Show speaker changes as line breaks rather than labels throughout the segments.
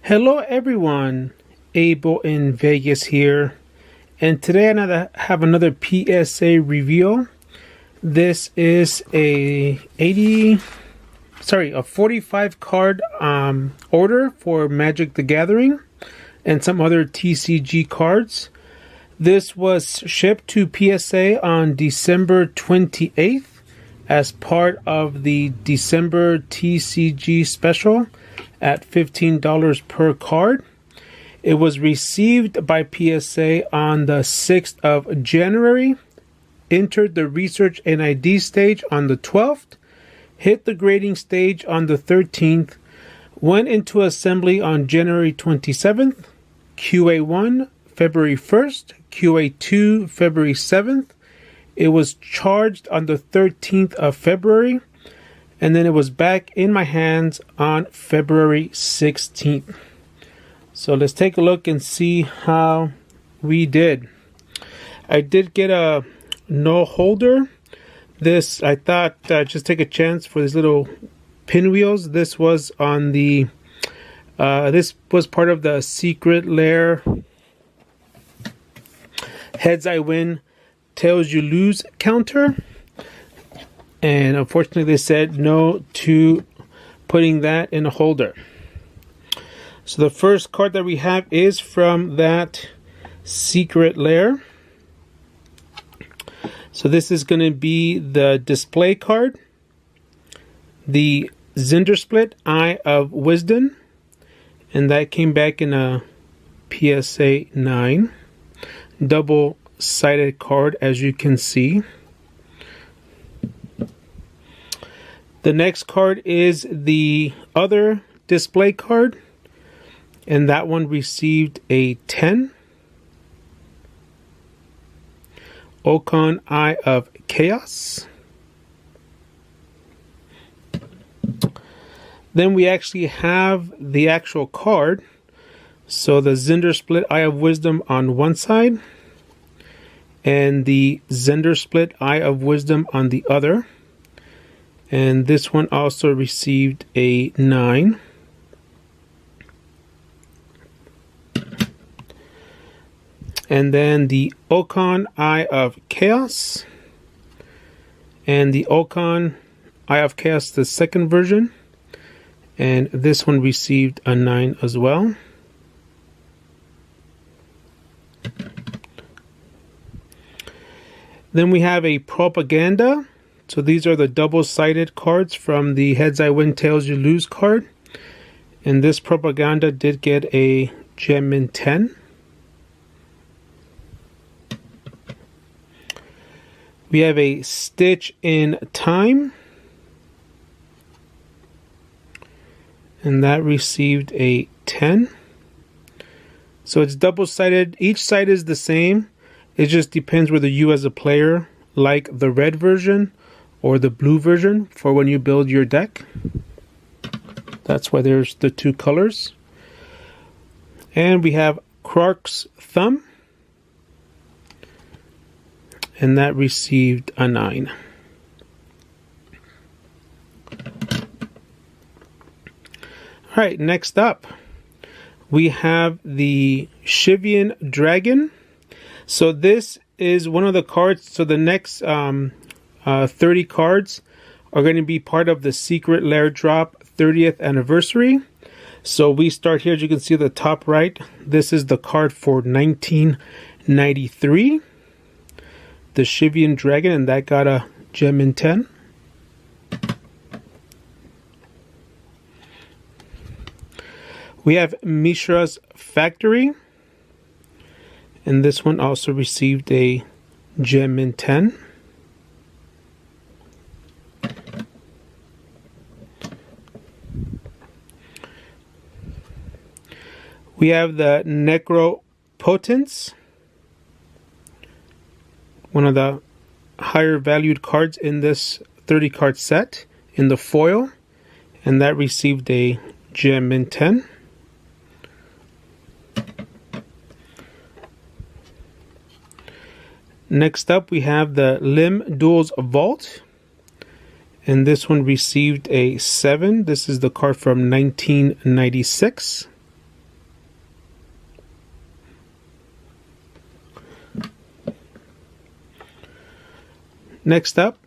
Hello everyone, Abel in Vegas here, and today I have another PSA review. This is a 45 card order for Magic the Gathering and some other TCG cards. This was shipped to PSA on December 28th as part of the December TCG special at $15 per card. It was received by PSA on the 6th of January, entered the research and ID stage on the 12th, hit the grading stage on the 13th, went into assembly on January 27th, QA1 February 1st, QA2 February 7th. It was charged on the 13th of February, and then it was back in my hands on February 16th. So let's take a look and see how we did. I did get a no holder. This, I thought just take a chance for these little pinwheels. This was on the, this was part of the Secret Lair Heads I Win, Tails You Lose counter. And unfortunately, they said no to putting that in a holder. So the first card that we have is from that Secret Lair. So this is going to be the display card, the Zinder Split Eye of Wisdom, and that came back in a PSA 9. Double-sided card, as you can see. The next card is the other display card, and that one received a 10. Ocon Eye of Chaos. Then we actually have the actual card. So the Zinder Split Eye of Wisdom on one side, and the Zinder Split Eye of Wisdom on the other. And this one also received a 9. And then the Ocon Eye of Chaos. And the Ocon Eye of Chaos, the second version. And this one received a 9 as well. Then we have a Propaganda. So these are the double-sided cards from the Heads I Win, Tails You Lose card. And this Propaganda did get a Gem in 10. We have a Stitch in Time. And that received a 10. So it's double-sided. Each side is the same. It just depends whether you as a player like the red version or the blue version for when you build your deck. That's why there's the two colors. And we have Krark's Thumb. And that received a 9. Alright, next up, we have the Shivian Dragon. So this is one of the cards. So the next 30 cards are going to be part of the Secret Lair Drop 30th anniversary. So we start here, as you can see at the top right. This is the card for 1993. The Shivian Dragon, and that got a Gem in 10. We have Mishra's Factory. And this one also received a Gem in 10. We have the Necropotence, one of the higher valued cards in this 30 card set in the foil, and that received a Gem in 10. Next up, we have the Lim Duels Vault, and this one received a 7. This is the card from 1996. Next up,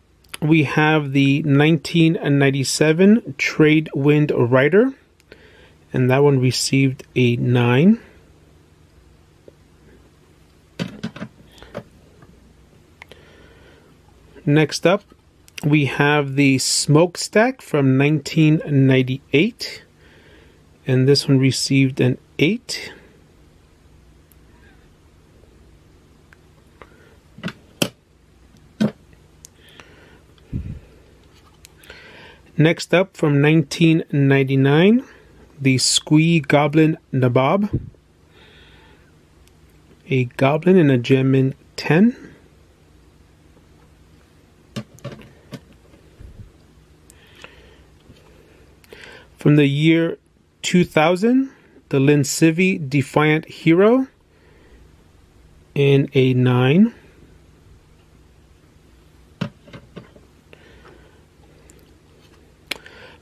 we have the 1997 Trade Wind Rider, and that one received a 9. Next up, we have the Smokestack from 1998, and this one received an 8. Next up, from 1999, the Squee Goblin Nabob, a Goblin and a Gem 10. From the year 2000, the Lincivi Defiant Hero in a 9.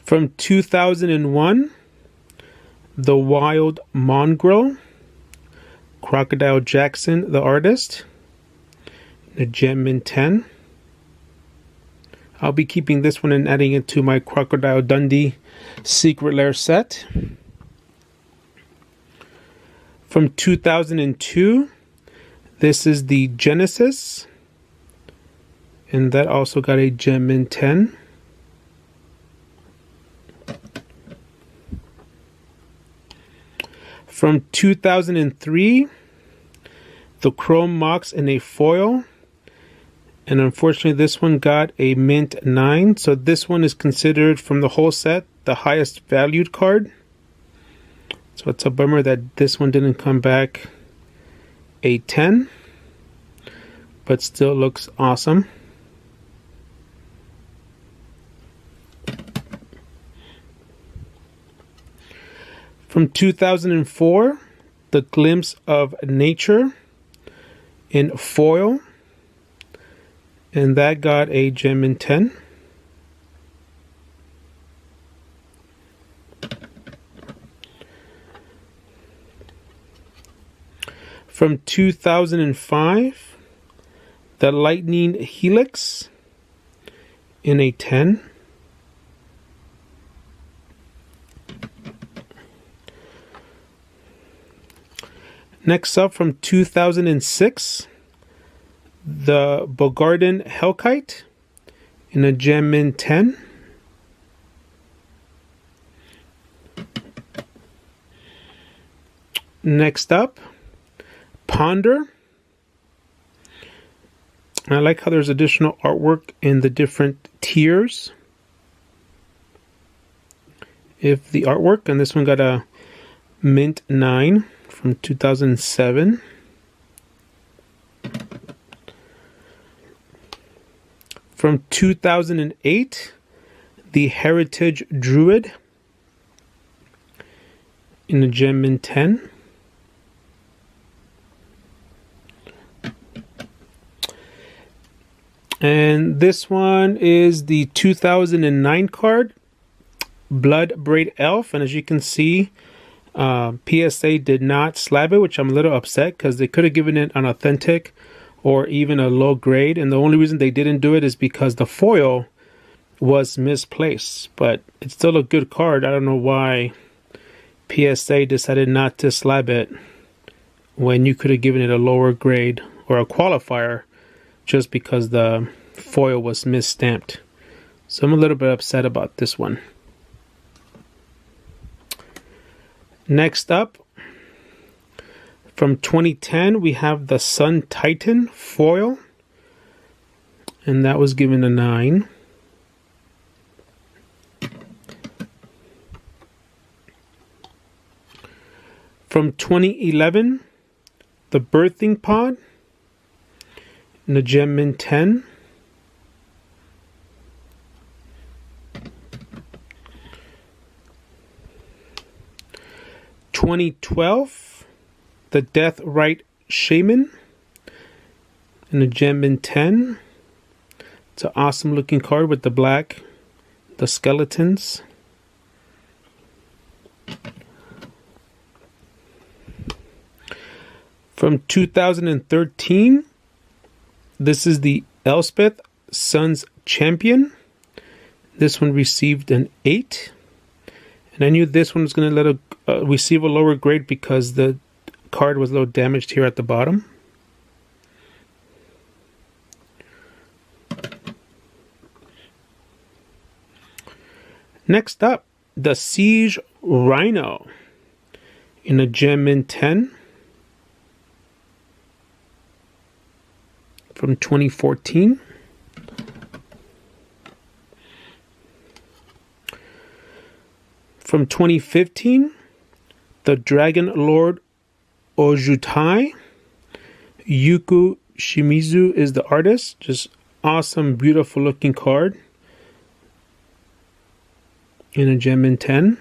From 2001, the Wild Mongrel, Crocodile Jackson, the artist, the Gem 10. I'll be keeping this one and adding it to my Crocodile Dundee Secret Lair set. From 2002, this is the Genesis, and that also got a Gem 10. From 2003, the Chrome Mox in a foil, and unfortunately this one got a mint 9, so this one is considered from the whole set the highest valued card. So it's a bummer that this one didn't come back a 10, but still looks awesome. From 2004, the Glimpse of Nature in foil, and that got a Gem 10. From 2005, the Lightning Helix in a 10. Next up, from 2006, the Bogarden Hellkite in a Gem 10. Next up, Ponder. I like how there's additional artwork in the different tiers if the artwork, and this one got a mint 9 from 2007. From 2008, the Heritage Druid in a Gem 10. And this one is the 2009 card, Blood Braid Elf, and as you can see, PSA did not slab it, which I'm a little upset because they could have given it an authentic or even a low grade, and the only reason they didn't do it is because the foil was misplaced. But it's still a good card. I don't know why PSA decided not to slab it when you could have given it a lower grade or a qualifier just because the foil was misstamped. So I'm a little bit upset about this one. Next up, from 2010, we have the Sun Titan foil, and that was given a 9. From 2011, the Birthing Pod in the Gem 10. (2012), the Death Right Shaman in the Gem 10. It's an awesome looking card with the black, the skeletons. From 2013, this is the Elspeth Sun's Champion. This one received an 8. And I knew this one was going to receive a lower grade because the card was a little damaged here at the bottom. Next up, the Siege Rhino in a Gem Mint 10 from 2014. From 2015, the Dragon Lord Ojutai. Yuku Shimizu is the artist. Just awesome, beautiful looking card in a Gem Mint 10.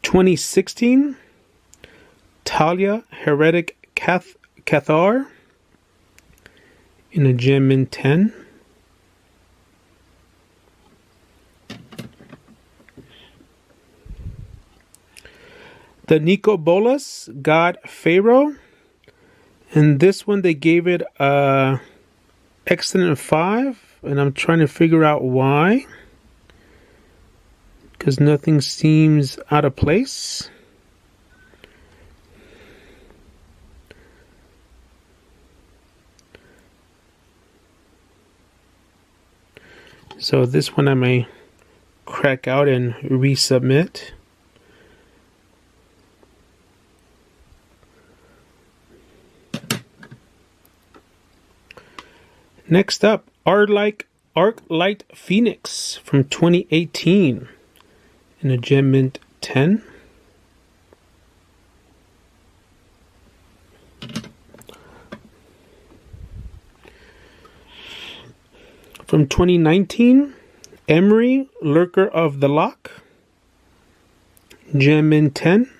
(2016) Talia Heretic Cathar in a Gem Mint 10. The Nico Bolas God Pharaoh, and this one they gave it a excellent 5, and I'm trying to figure out why, because nothing seems out of place. So this one I may crack out and resubmit. Next up, Arclight Phoenix from 2018 in a Gem Mint 10. From 2019, Emery, Lurker of the Lock, Gem Mint 10.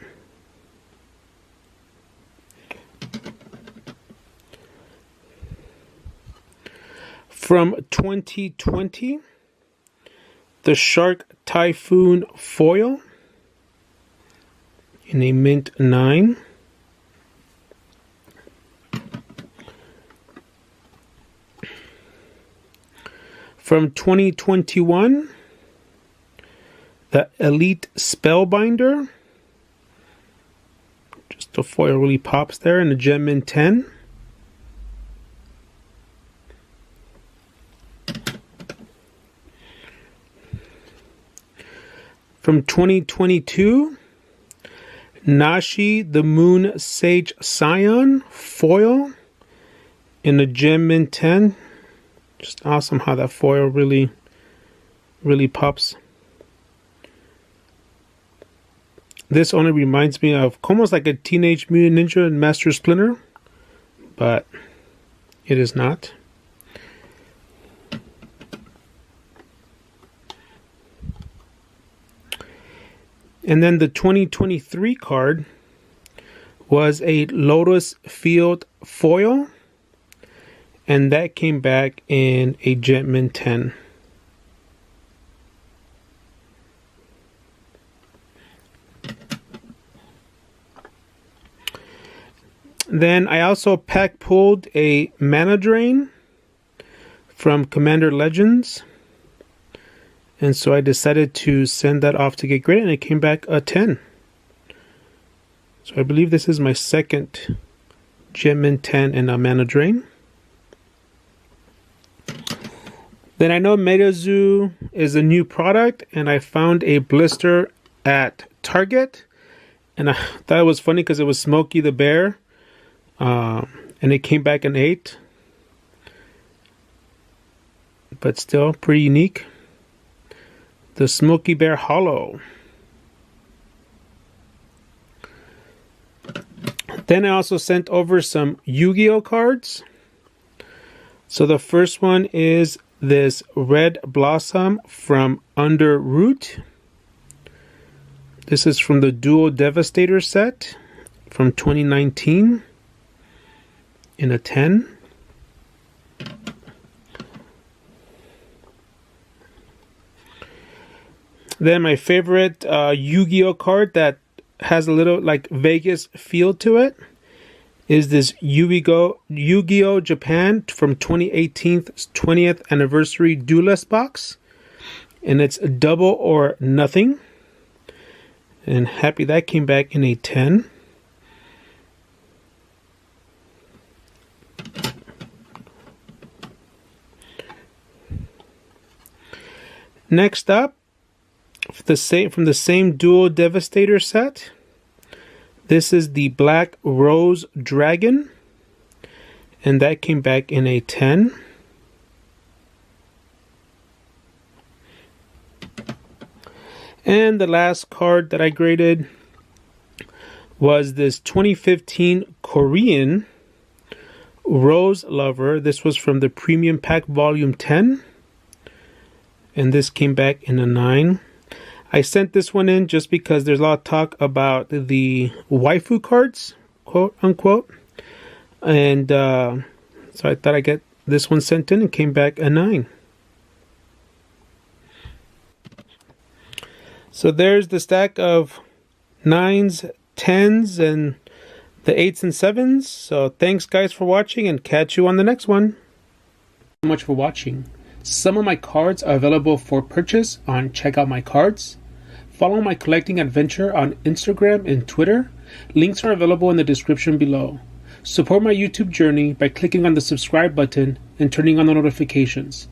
From 2020, the Shark Typhoon Foil in a Mint 9. From 2021, the Elite Spellbinder. Just the foil really pops there in a Gem Mint 10. From 2022, Nashi the Moon Sage Scion foil in a Gem Mint 10. Just awesome how that foil really pops. This only reminds me of almost like a Teenage Mutant Ninja and Master Splinter, but it is not. And then the 2023 card was a Lotus Field foil, and that came back in a Gem Mint 10. Then I also pack pulled a Mana Drain from Commander Legends. And so I decided to send that off to get graded, and it came back a 10. So I believe this is my second Gem Mint 10 and a Mana Drain. Then I know Metazoo is a new product, and I found a blister at Target. And I thought it was funny because it was Smokey the Bear. And it came back an 8. But still pretty unique. The Smokey Bear Hollow. Then I also sent over some Yu-Gi-Oh cards. So the first one is this Red Blossom from Under Root. This is from the Dual Devastator set from 2019 in a 10. Then my favorite Yu-Gi-Oh card that has a little like Vegas feel to it is this Yu-Gi-Oh! Japan from 2018's 20th anniversary Duelist box. And it's double or nothing. And happy that came back in a 10. Next up, from the same Dual Devastator set, this is the Black Rose Dragon, and that came back in a 10. And the last card that I graded was this 2015 Korean Rose Lover. This was from the Premium Pack Volume 10. And this came back in a 9. I sent this one in just because there's a lot of talk about the waifu cards, quote unquote. And so I thought I'd get this one sent in and came back a 9. So there's the stack of 9s, 10s, and the 8s and 7s. So thanks guys for watching, and catch you on the next one. Thank you so much for watching. Some of my cards are available for purchase on Check Out My Cards. Follow my collecting adventure on Instagram and Twitter. Links are available in the description below. Support my YouTube journey by clicking on the subscribe button and turning on the notifications.